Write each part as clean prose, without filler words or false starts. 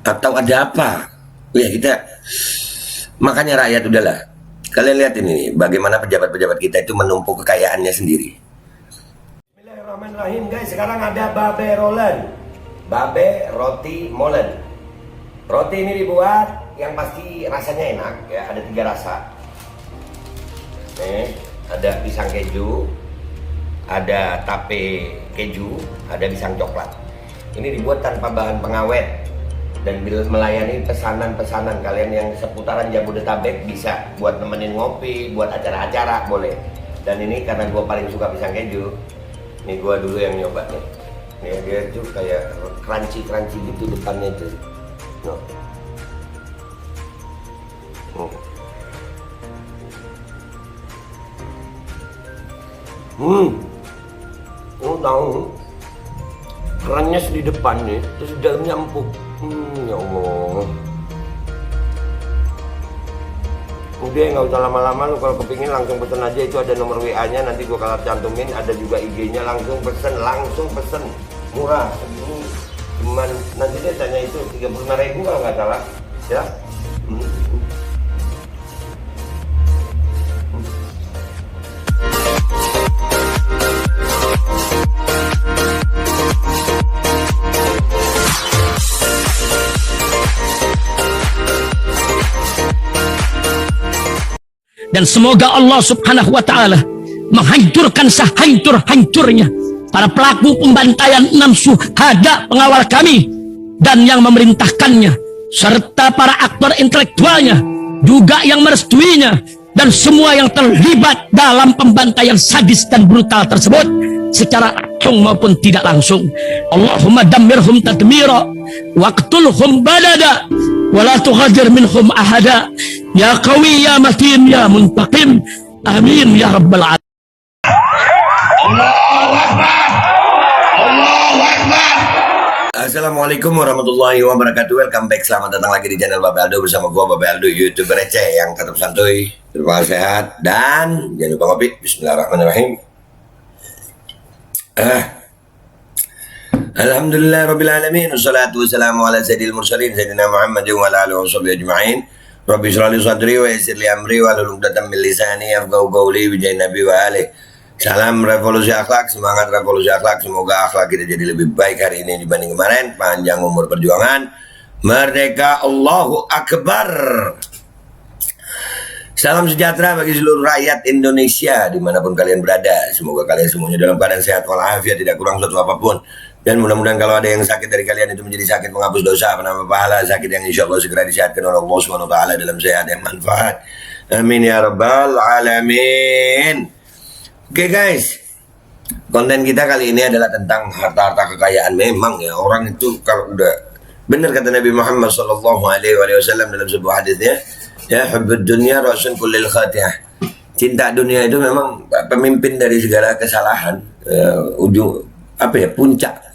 atau ada apa? Ya kita, makanya rakyat udahlah. Kalian lihat ini bagaimana pejabat-pejabat kita itu menumpuk kekayaannya sendiri. Bismillahirrahmanirrahim guys, sekarang ada babe rolen. Babe roti molen. Roti ini dibuat yang pasti rasanya enak ya, ada 3 rasa. Nih, ada pisang keju, ada tape keju, ada pisang coklat. Ini dibuat tanpa bahan pengawet dan melayani pesanan-pesanan kalian yang seputaran Jabodetabek, bisa buat nemenin ngopi, buat acara-acara boleh. Dan ini karena gue paling suka pisang keju, ini gue dulu yang nyoba nih. Nih dia tuh kayak crunchy gitu depannya tuh. No. Tahu kerennya di depan nih, terus di dalamnya empuk. Ya Allah. Udah nggak usah lama-lama, lu kalau kepingin langsung pesen aja, itu ada nomor WA-nya, nanti gua kalau cantumin, ada juga IG-nya, langsung pesen, murah. Segini cuman nanti dia tanya itu 35.000 kalau nggak salah, ya. Dan semoga Allah subhanahu wa ta'ala menghancurkan sehancur-hancurnya para pelaku pembantaian 6 syuhada pengawal kami dan yang memerintahkannya, serta para aktor intelektualnya juga yang merestuinya, dan semua yang terlibat dalam pembantaian sadis dan brutal tersebut secara langsung maupun tidak langsung. Allahumma dammirhum tadmira waqtulhum badada wala tughadir minhum ahada ya qawi ya matin ya muntaqim, amin ya rabbal alamin. Allahu Akbar. Allahu Akbar. Assalamualaikum warahmatullahi wabarakatuh. Welcome back, selamat datang lagi di channel Babe Aldo bersama gua Babe Aldo, YouTuber receh yang tetap santuy, terima sehat, dan jangan lupa ngopi. Bismillahirrahmanirrahim. Alhamdulillah rabbil alamin, wassalatu wassalamu ala sayyidil mursalin sayyidina Muhammadin wa ala alihi washabihi ajma'in. Rabbi shrah li sadri wa yassir li amri wa hlul 'uqdatam min lisani yafqahu qawli bi jahin nabi wa alihi. Salam revolusi akhlak, semangat revolusi akhlak. Semoga akhlak kita jadi lebih baik hari ini dibanding kemarin. Panjang umur perjuangan, merdeka, Allahu Akbar. Salam sejahtera bagi seluruh rakyat Indonesia dimanapun kalian berada. Semoga kalian semuanya dalam keadaan sehat walafiat, tidak kurang suatu apapun. Dan mudah-mudahan kalau ada yang sakit dari kalian itu menjadi sakit menghapus dosa, penambah pahala, sakit yang insya Allah segera disehatkan oleh Allah SWT dalam sehat yang manfaat. Amin ya rabbal alamin. Oke guys, konten kita kali ini adalah tentang harta-harta kekayaan. Memang ya, orang itu kalau udah benar kata Nabi Muhammad SAW dalam sebuah hadisnya, ya hubbud dunya rasul kullil khati'ah. Cinta dunia itu memang pemimpin dari segala kesalahan, ujung apa ya, puncak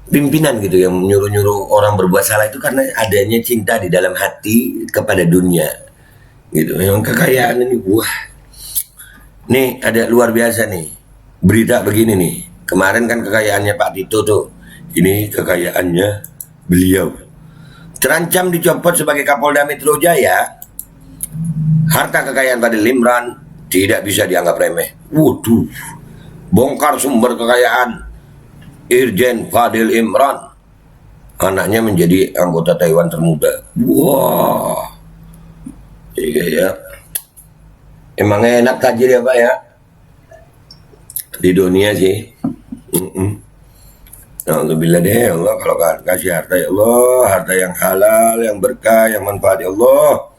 pimpinan gitu yang nyuruh-nyuruh orang berbuat salah itu karena adanya cinta di dalam hati kepada dunia gitu. Memang kekayaan ini, wah, nih ada luar biasa nih berita begini nih. Kemarin kan kekayaannya Pak Tito tuh, ini kekayaannya beliau terancam dicopot sebagai Kapolda Metro Jaya. Harta kekayaan Fadil Imran tidak bisa dianggap remeh. Waduh, bongkar sumber kekayaan Irjen Fadil Imran, anaknya menjadi anggota Taiwan termuda. Wah, iya ya, emang enak tajir ya Pak ya di dunia sih. Alhamdulillah deh ya Allah, kalau kasih harta ya Allah, harta yang halal, yang berkah, yang manfaat ya Allah.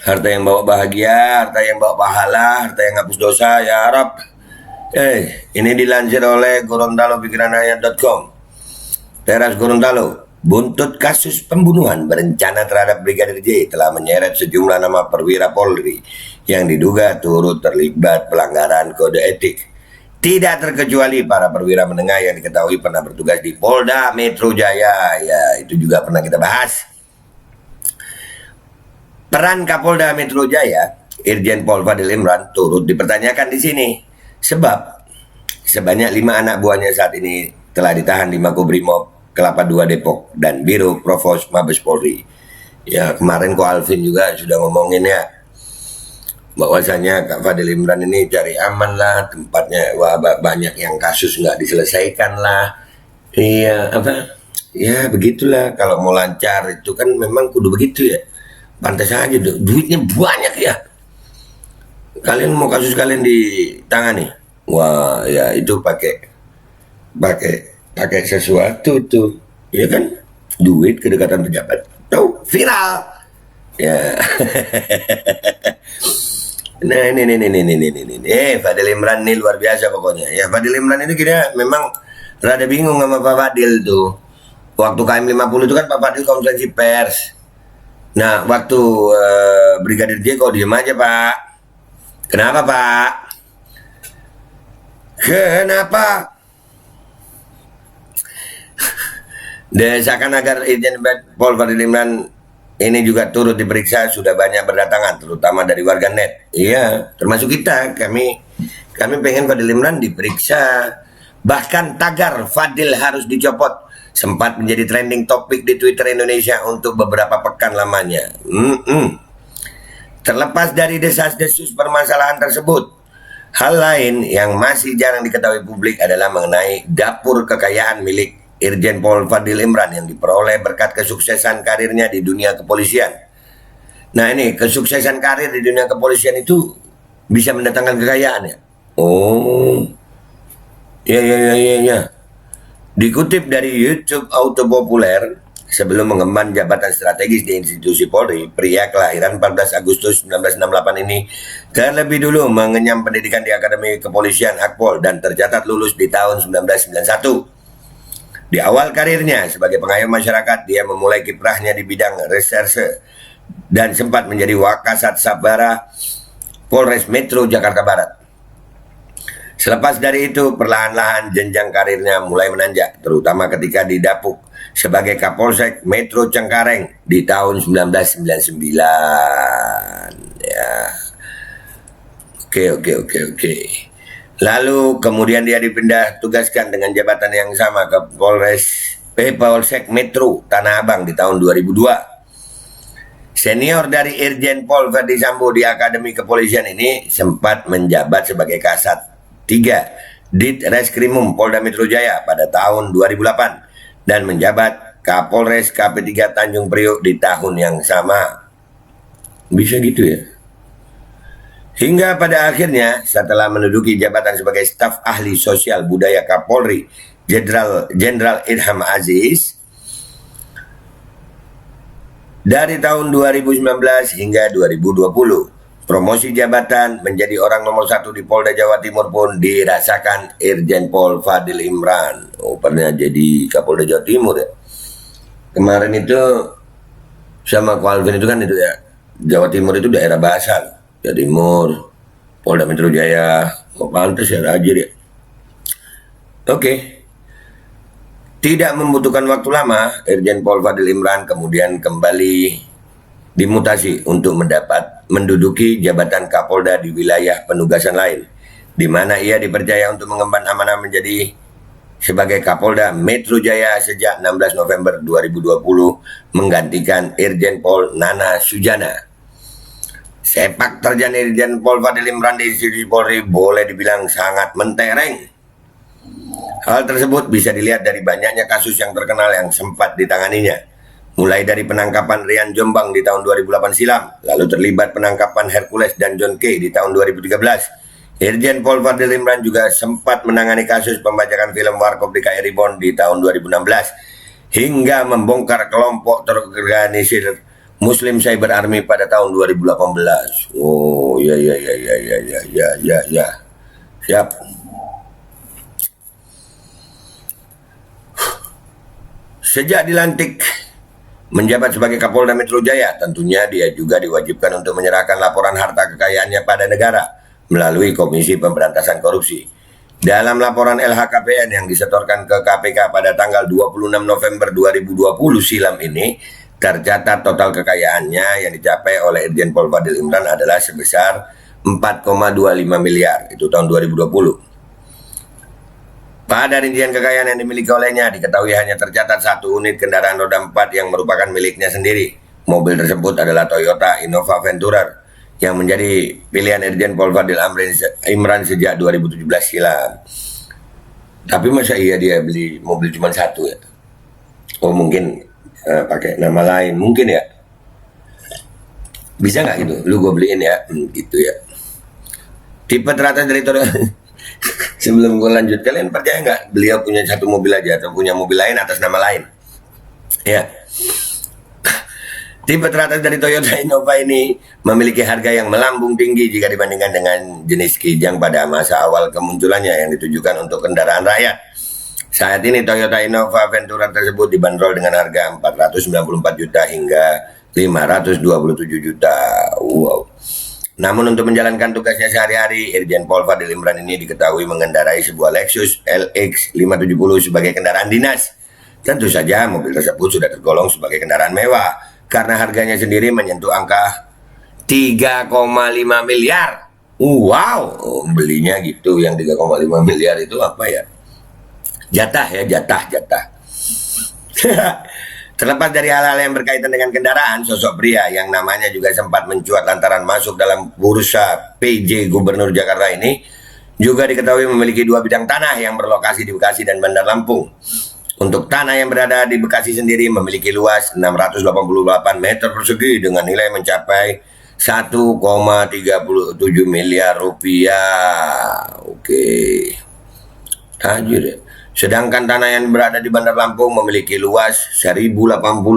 Harta yang bawa bahagia, harta yang bawa pahala, harta yang hapus dosa ya Rabb. Ini dilansir oleh GorontaloPikiranRakyat.com. Teras Gorontalo, buntut kasus pembunuhan berencana terhadap Brigadir J telah menyeret sejumlah nama perwira Polri yang diduga turut terlibat pelanggaran kode etik. Tidak terkecuali para perwira menengah yang diketahui pernah bertugas di Polda Metro Jaya. Ya, itu juga pernah kita bahas. Peran Kapolda Metro Jaya, Irjen Pol Fadil Imran, turut dipertanyakan di sini. Sebab sebanyak 5 anak buahnya saat ini telah ditahan di Makobrimob Kelapa II Depok dan Biro Provos Mabes Polri. Ya kemarin Ko Alvin juga sudah ngomongin ya, bahwasanya Kak Fadil Imran ini cari aman lah tempatnya, wah banyak yang kasus nggak diselesaikan lah. Iya apa? Ya begitulah, kalau mau lancar itu kan memang kudu begitu ya. Pantas aja duitnya banyak ya. Kalian mau kasus kalian ditangani, wah ya itu pakai pakai pakai sesuatu tuh, ya kan? Duit, kedekatan pejabat, tahu viral. Ya. Nah ini Fadil Imran nih luar biasa pokoknya. Ya Fadil Imran ini kita memang rada bingung sama Pak Fadil tuh. Waktu KM 50 itu kan Pak Fadil konferensi pers. Nah waktu Brigadir J kok diem aja Pak. Kenapa Pak? Kenapa? Desakan agar Irjen Pol Fadil Imran ini juga turut diperiksa sudah banyak berdatangan, terutama dari warganet. Iya, termasuk kita. Kami pengen Fadil Imran diperiksa. Bahkan tagar Fadil harus dicopot sempat menjadi trending topik di Twitter Indonesia untuk beberapa pekan lamanya. Terlepas dari desas-desus permasalahan tersebut, hal lain yang masih jarang diketahui publik adalah mengenai dapur kekayaan milik Irjen Pol Fadil Imran yang diperoleh berkat kesuksesan karirnya di dunia kepolisian. Nah ini kesuksesan karir di dunia kepolisian itu bisa mendatangkan kekayaan ya. Oh, ya. Dikutip dari YouTube Auto Populer, sebelum mengemban jabatan strategis di institusi Polri, pria kelahiran 14 Agustus 1968 ini terlebih dulu mengenyam pendidikan di Akademi Kepolisian Akpol dan tercatat lulus di tahun 1991. Di awal karirnya sebagai pengayom masyarakat, dia memulai kiprahnya di bidang reserse dan sempat menjadi Wakasat Sabara Polres Metro Jakarta Barat. Selepas dari itu, perlahan-lahan jenjang karirnya mulai menanjak, terutama ketika didapuk sebagai Kapolsek Metro Cengkareng di tahun 1999. Ya. Oke. Lalu kemudian dia dipindah tugaskan dengan jabatan yang sama ke Polsek Metro Tanah Abang di tahun 2002. Senior dari Irjen Pol Verdi Sambo di Akademi Kepolisian ini sempat menjabat sebagai Kasat 3 Dit Reskrimum Polda Metro Jaya pada tahun 2008 dan menjabat Kapolres KP3 Tanjung Priok di tahun yang sama. Bisa gitu ya? Hingga pada akhirnya setelah menduduki jabatan sebagai staf ahli sosial budaya Kapolri Jenderal Idham Aziz dari tahun 2019 hingga 2020, promosi jabatan menjadi orang nomor 1 di Polda Jawa Timur pun dirasakan Irjen Pol Fadil Imran. Oh, pernah jadi Kapolda Jawa Timur ya. Kemarin itu sama Ko Alvin itu kan itu ya, Jawa Timur itu daerah basal. Jawa Timur, Polda Metro Jaya, pantas ya aja dia. Oke. Tidak membutuhkan waktu lama, Irjen Pol Fadil Imran kemudian kembali dimutasi untuk menduduki jabatan Kapolda di wilayah penugasan lain, di mana ia dipercaya untuk mengemban amanah menjadi sebagai Kapolda Metro Jaya sejak 16 November 2020 menggantikan Irjen Pol Nana Sujana. Sepak terjang Irjen Pol Fadil Imran di institusi Polri boleh dibilang sangat mentereng. Hal tersebut bisa dilihat dari banyaknya kasus yang terkenal yang sempat ditanganinya. Mulai dari penangkapan Rian Jombang di tahun 2008 silam, lalu terlibat penangkapan Hercules dan John K di tahun 2013. Irjen Pol Fadil Imran juga sempat menangani kasus pembajakan film Warkop DKI Reborn di tahun 2016 hingga membongkar kelompok terorganisir Muslim Cyber Army pada tahun 2018. Oh, ya. Siap. Sejak dilantik menjabat sebagai Kapolda Metro Jaya, tentunya dia juga diwajibkan untuk menyerahkan laporan harta kekayaannya pada negara melalui Komisi Pemberantasan Korupsi. Dalam laporan LHKPN yang disetorkan ke KPK pada tanggal 26 November 2020 silam ini, tercatat total kekayaannya yang dicapai oleh Irjen Pol Fadil Imran adalah sebesar 4,25 miliar, itu tahun 2020. Pada rincian kekayaan yang dimiliki olehnya, diketahui hanya tercatat 1 unit kendaraan roda 4 yang merupakan miliknya sendiri. Mobil tersebut adalah Toyota Innova Venturer yang menjadi pilihan Irjen Pol Fadil Imran sejak 2017 silam. Tapi masa iya dia beli mobil cuma 1 ya? Oh mungkin pakai nama lain, mungkin ya. Bisa nggak gitu? Lu gue beliin ya, gitu ya. Tipe teratas dari Toyota. Sebelum gue lanjut, kalian percaya nggak beliau punya 1 mobil aja atau punya mobil lain atas nama lain? Ya. Tipe teratas dari Toyota Innova ini memiliki harga yang melambung tinggi jika dibandingkan dengan jenis Kijang pada masa awal kemunculannya yang ditujukan untuk kendaraan rakyat. Saat ini Toyota Innova Venturer tersebut dibanderol dengan harga 494 juta hingga 527 juta. Wow. Namun untuk menjalankan tugasnya sehari-hari, Irjen Pol Fadil Imran ini diketahui mengendarai sebuah Lexus LX 570 sebagai kendaraan dinas. Tentu saja mobil tersebut sudah tergolong sebagai kendaraan mewah karena harganya sendiri menyentuh angka 3,5 miliar. Wow, belinya gitu yang 3,5 miliar itu apa ya? Jatah ya, jatah. Terlepas dari hal-hal yang berkaitan dengan kendaraan, sosok pria yang namanya juga sempat mencuat lantaran masuk dalam bursa PJ Gubernur Jakarta ini juga diketahui memiliki 2 bidang tanah yang berlokasi di Bekasi dan Bandar Lampung. Untuk tanah yang berada di Bekasi sendiri memiliki luas 688 meter persegi dengan nilai mencapai 1,37 miliar rupiah. Oke. Tajir ya. Sedangkan tanah yang berada di Bandar Lampung memiliki luas 1080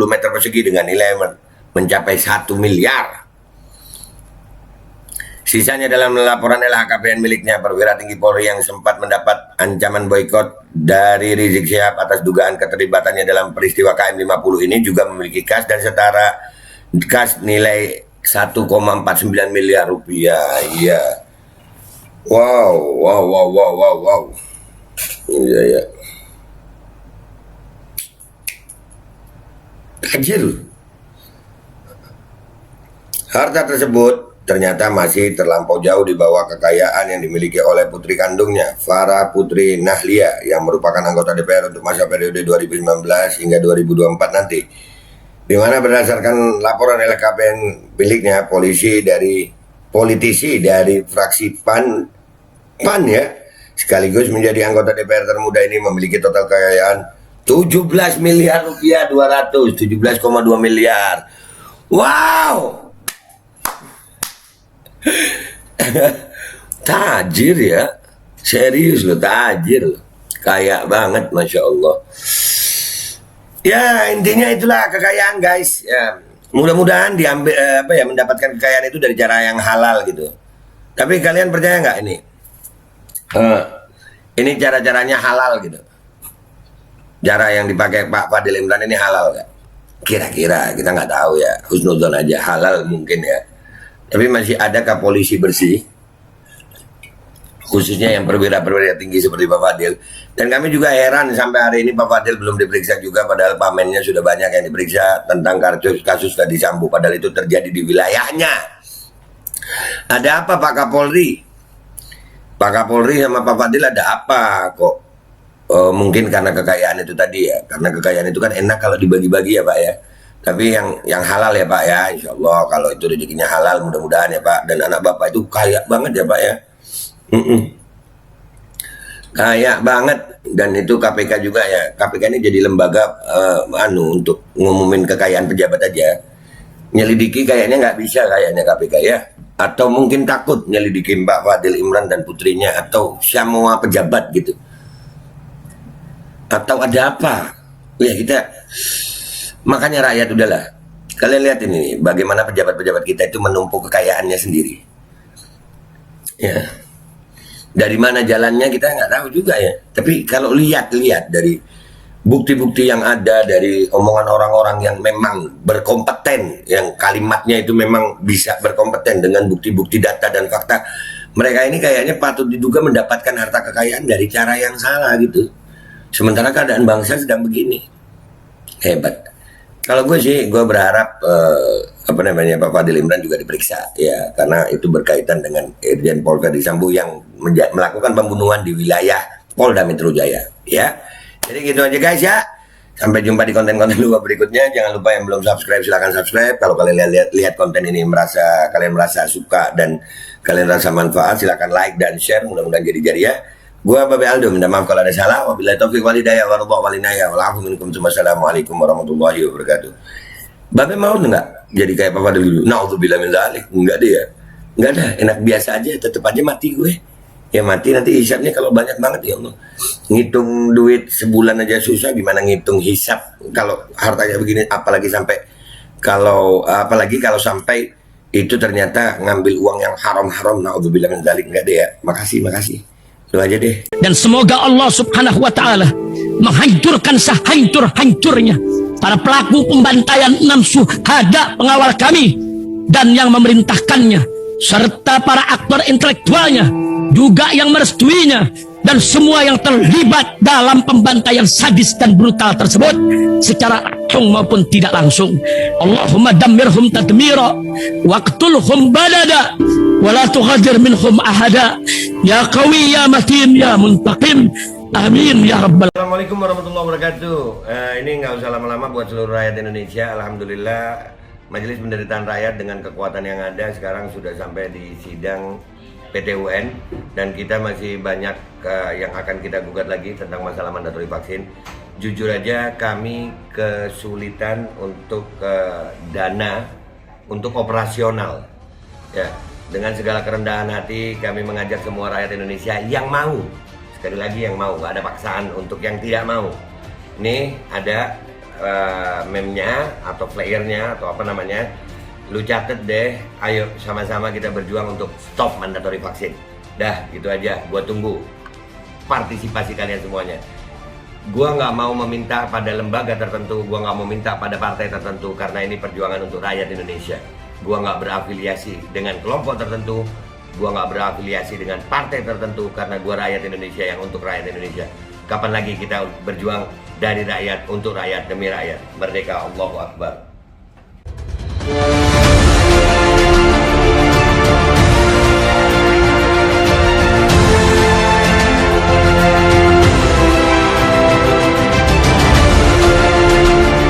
meter persegi dengan nilai mencapai 1 miliar. Sisanya dalam laporan LHKPN miliknya, perwira tinggi Polri yang sempat mendapat ancaman boikot dari Rizik Syihab atas dugaan keterlibatannya dalam peristiwa KM50 ini juga memiliki kas dan setara kas nilai 1,49 miliar rupiah. Iya. Wow. Iya. Tajir. Harta tersebut ternyata masih terlampau jauh di bawah kekayaan yang dimiliki oleh putri kandungnya, Farah Putri Nahlia, yang merupakan anggota DPR untuk masa periode 2019 hingga 2024 nanti. Di mana berdasarkan laporan LHKPN miliknya, politisi dari fraksi PAN ya, sekaligus menjadi anggota DPR termuda ini memiliki total kekayaan 17 miliar rupiah 17,2 miliar. Wow. Tajir ya. Serius loh, tajir loh. Kaya banget, Masya Allah. Ya, intinya itulah kekayaan, guys. Ya, mudah-mudahan diambil mendapatkan kekayaan itu dari cara yang halal gitu. Tapi kalian percaya nggak ini? Ini cara-caranya halal gitu. Cara yang dipakai Pak Fadil Imran ini halal nggak? Kira-kira kita nggak tahu ya. Husnuzon aja, halal mungkin ya. Tapi masih adakah polisi bersih? Khususnya yang perwira-perwira tinggi seperti Pak Fadil. Dan kami juga heran sampai hari ini Pak Fadil belum diperiksa juga, padahal pamennya sudah banyak yang diperiksa tentang kasus Ferdy Sambo, padahal itu terjadi di wilayahnya. Ada apa Pak Kapolri? Pak Kapolri sama Pak Fadil ada apa kok? Mungkin karena kekayaan itu tadi ya, karena kekayaan itu kan enak kalau dibagi-bagi ya Pak ya. Tapi yang halal ya Pak ya, Insya Allah kalau itu rezekinya halal mudah-mudahan ya Pak. Dan anak Bapak itu kaya banget ya Pak ya. Kaya banget. Dan itu KPK juga ya, KPK ini jadi lembaga untuk ngumumin kekayaan pejabat aja. Nyelidiki kayaknya nggak bisa kayaknya KPK ya. Atau mungkin takut nyelidiki Mbak Fadil Imran dan putrinya atau semua pejabat gitu. Atau ada apa? Ya kita, makanya rakyat udahlah. Kalian lihat ini bagaimana pejabat-pejabat kita itu menumpuk kekayaannya sendiri. Ya, dari mana jalannya kita nggak tahu juga ya. Tapi kalau lihat dari bukti-bukti yang ada, dari omongan orang-orang yang memang berkompeten, yang kalimatnya itu memang bisa berkompeten dengan bukti-bukti data dan fakta, mereka ini kayaknya patut diduga mendapatkan harta kekayaan dari cara yang salah gitu. Sementara keadaan bangsa sedang begini. Hebat. Kalau gue sih, gue berharap Pak Fadil Imran juga diperiksa ya, karena itu berkaitan dengan Irjen Pol Ferdy Sambo yang melakukan pembunuhan di wilayah Polda Metro Jaya, ya. Jadi gitu aja guys ya. Sampai jumpa di konten-konten luar berikutnya. Jangan lupa yang belum subscribe silahkan subscribe. Kalau kalian lihat konten ini kalian merasa suka dan kalian rasa manfaat, silahkan like dan share. Mudah-mudahan jadi ya. Gua Babe Aldo, minta maaf kalau ada salah. Wabillahi taufiq wal hidayah warahmatullahi wabarakatuh. Wassalamualaikum warahmatullahi wabarakatuh. Babe mau nggak jadi kayak Papa dulu? Nauzubillah min dzalik. Enggak deh ya. Enggak ada, enak biasa aja, tetep aja mati gue. Ya mati nanti hisapnya kalau banyak banget ya Allah. Ngitung duit sebulan aja susah, gimana ngitung hisap kalau hartanya begini, apalagi kalau sampai itu ternyata ngambil uang yang haram-haram. Nauzubillah min dzalik. Enggak deh ya. Makasih. Lu aja deh. Dan semoga Allah subhanahu wa ta'ala menghancurkan sehancur-hancurnya para pelaku pembantaian 6 syuhada pengawal kami dan yang memerintahkannya, serta para aktor intelektualnya juga yang merestuinya, dan semua yang terlibat dalam pembantaian sadis dan brutal tersebut secara langsung maupun tidak langsung. Allahumma dammirhum tadmira waqtulhum balada wala tughadir minhum ahada ya qawi ya matin ya muntaqim. Amin ya rabbal. Assalamualaikum warahmatullahi wabarakatuh. Ini nggak usah lama-lama buat seluruh rakyat Indonesia. Alhamdulillah Majelis Penderitaan Rakyat dengan kekuatan yang ada sekarang sudah sampai di sidang PT UN, dan kita masih banyak yang akan kita gugat lagi tentang masalah mandatori vaksin. Jujur aja kami kesulitan untuk dana untuk operasional. Ya, dengan segala kerendahan hati kami mengajak semua rakyat Indonesia yang mau, sekali lagi yang mau, nggak ada paksaan untuk yang tidak mau. Nih ada meme-nya atau flyernya atau apa namanya, lu catet deh, ayo sama-sama kita berjuang untuk stop mandatori vaksin. Dah gitu aja, gua tunggu partisipasi kalian semuanya. Gua nggak mau meminta pada lembaga tertentu, gua nggak mau minta pada partai tertentu, karena ini perjuangan untuk rakyat Indonesia. Gua nggak berafiliasi dengan kelompok tertentu, gua nggak berafiliasi dengan partai tertentu, karena gua rakyat Indonesia yang untuk rakyat Indonesia. Kapan lagi kita berjuang dari rakyat untuk rakyat demi rakyat? Merdeka, Allahu Akbar.